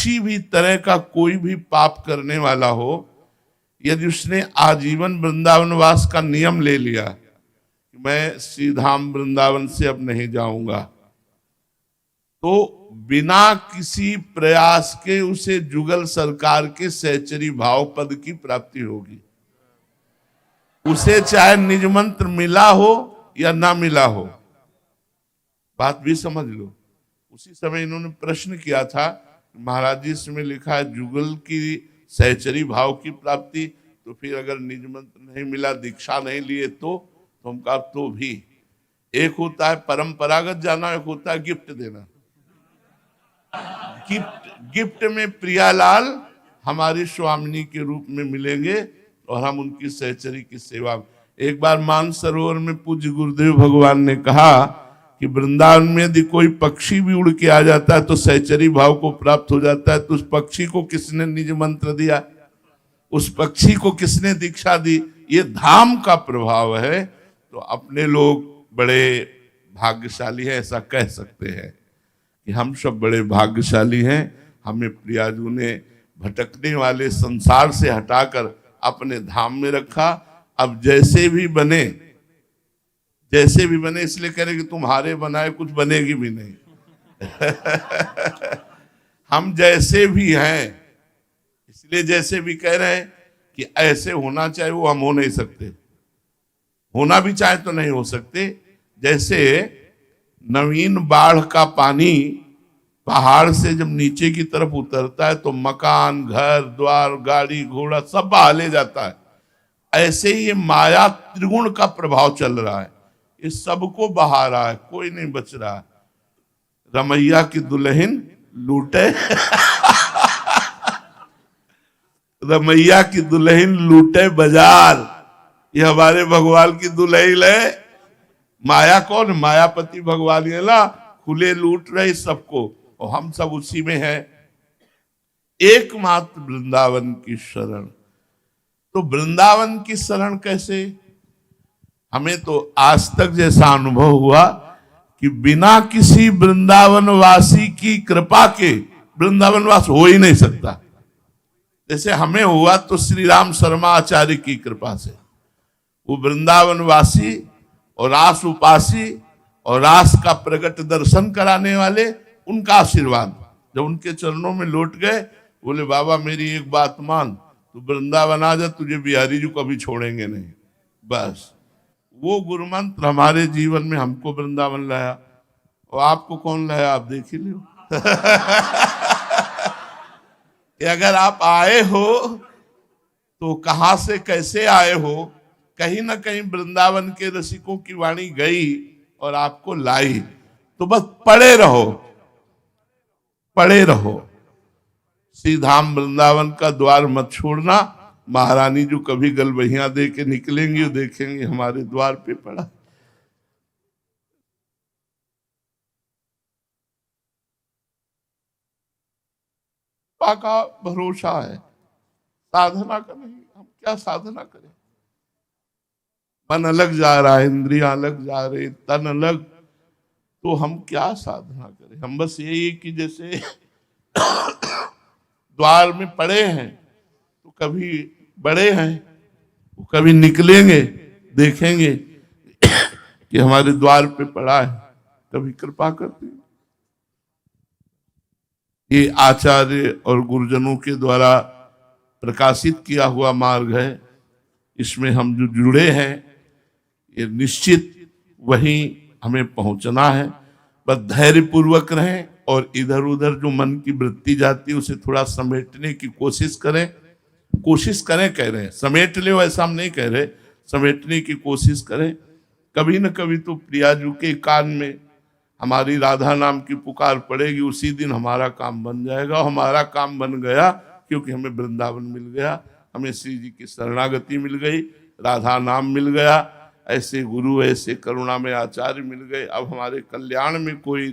किसी भी तरह का कोई भी पाप करने वाला हो, यदि उसने आजीवन वृंदावन वास का नियम ले लिया कि मैं श्री धाम वृंदावन से अब नहीं जाऊंगा, तो बिना किसी प्रयास के उसे जुगल सरकार के सहचरी भाव पद की प्राप्ति होगी। उसे चाहे निज मंत्र मिला हो या ना मिला हो, बात भी समझ लो। उसी समय इन्होंने प्रश्न किया था, महाराज जी इसमें लिखा है जुगल की सहचरी भाव की प्राप्ति, तो फिर अगर निज मंत्र नहीं मिला, दीक्षा नहीं लिए तो हम कहा तो भी एक होता है परंपरागत जाना, एक होता है गिफ्ट देना। गिफ्ट में प्रियालाल हमारी स्वामिनी के रूप में मिलेंगे और हम उनकी सहचरी की सेवा। एक बार मानसरोवर में पूज्य गुरुदेव भगवान ने कहा कि वृंदावन में यदि कोई पक्षी भी उड़ के आ जाता है तो सहचरी भाव को प्राप्त हो जाता है। तो उस पक्षी को किसने निज मंत्र दिया, उस पक्षी को किसने दीक्षा दी? ये धाम का प्रभाव है। तो अपने लोग बड़े भाग्यशाली हैं, ऐसा कह सकते हैं कि हम सब बड़े भाग्यशाली हैं। हमें प्रियाजू ने भटकने वाले संसार से हटाकर अपने धाम में रखा। अब जैसे भी बने इसलिए कह रहे कि तुम्हारे बनाए कुछ बनेगी भी नहीं। हम जैसे भी हैं इसलिए जैसे भी कह रहे हैं कि ऐसे होना चाहिए, वो हम हो नहीं सकते। होना भी चाहे तो नहीं हो सकते। जैसे नवीन बाढ़ का पानी पहाड़ से जब नीचे की तरफ उतरता है तो मकान, घर द्वार, गाड़ी घोड़ा सब बहा ले जाता है, ऐसे ही ये माया त्रिगुण का प्रभाव चल रहा है, ये सबको बहा रहा है, कोई नहीं बच रहा है। रमैया की दुल्हन लूटे रमैया की दुल्हन लूटे बाजार, ये हमारे भगवान की दुल्हन है। माया कौन? मायापति भगवान है ना, खुले लूट रहे सबको और हम सब उसी में हैं। एकमात्र वृंदावन की शरण। तो वृंदावन की शरण कैसे? हमें तो आज तक जैसा अनुभव हुआ कि बिना किसी वृंदावन वासी की कृपा के वृंदावन वास हो ही नहीं सकता। जैसे हमें हुआ तो श्री राम शर्मा आचार्य की कृपा से, वो वृंदावन वासी और रास उपासी और रास का प्रकट दर्शन कराने वाले, उनका आशीर्वाद जब उनके चरणों में लौट गए, बोले बाबा मेरी एक बात मान, तू वृंदावन आ जा, तुझे बिहारी जी कभी छोड़ेंगे नहीं। बस वो गुरु मंत्र हमारे जीवन में हमको वृंदावन लाया। और आपको कौन लाया? आप देख ही लो। कि अगर आप आए हो तो कहां से कैसे आए हो, कहीं ना कहीं वृंदावन के रसिकों की वाणी गई और आपको लाई। तो बस पड़े रहो, पड़े रहो। श्री धाम वृंदावन का द्वार मत छोड़ना। महारानी जो कभी गलबहियां दे के निकलेंगी वो देखेंगे हमारे द्वार पे पड़ा। का भरोसा है, साधना का नहीं। हम क्या साधना करें? मन अलग जा रहा है, इंद्रियां अलग जा रही, तन अलग, तो हम क्या साधना करें? हम बस यही कि जैसे द्वार में पड़े हैं तो कभी बड़े हैं, वो कभी निकलेंगे, देखेंगे कि हमारे द्वार पे पड़ा है, कभी कृपा करते। ये आचार्य और गुरुजनों के द्वारा प्रकाशित किया हुआ मार्ग है। इसमें हम जो जुड़े हैं, ये निश्चित वहीं हमें पहुंचना है। बस धैर्य पूर्वक रहें और इधर उधर जो मन की वृत्ति जाती है उसे थोड़ा समेटने की कोशिश करें। कोशिश करें कह रहे हैं, समेट ले ऐसा हम नहीं कह रहे, समेटने की कोशिश करें। कभी न कभी तो प्रियाजू के कान में हमारी राधा नाम की पुकार पड़ेगी, उसी दिन हमारा काम बन जाएगा। और हमारा काम बन गया क्योंकि हमें वृंदावन मिल गया, हमें श्री जी की शरणागति मिल गई, राधा नाम मिल गया, ऐसे गुरु ऐसे करुणा में आचार्य मिल गए। अब हमारे कल्याण में कोई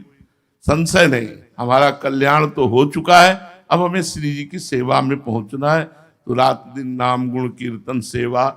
संशय नहीं, हमारा कल्याण तो हो चुका है। अब हमें श्री जी की सेवा में पहुंचना है। तो रात दिन नाम गुण कीर्तन सेवा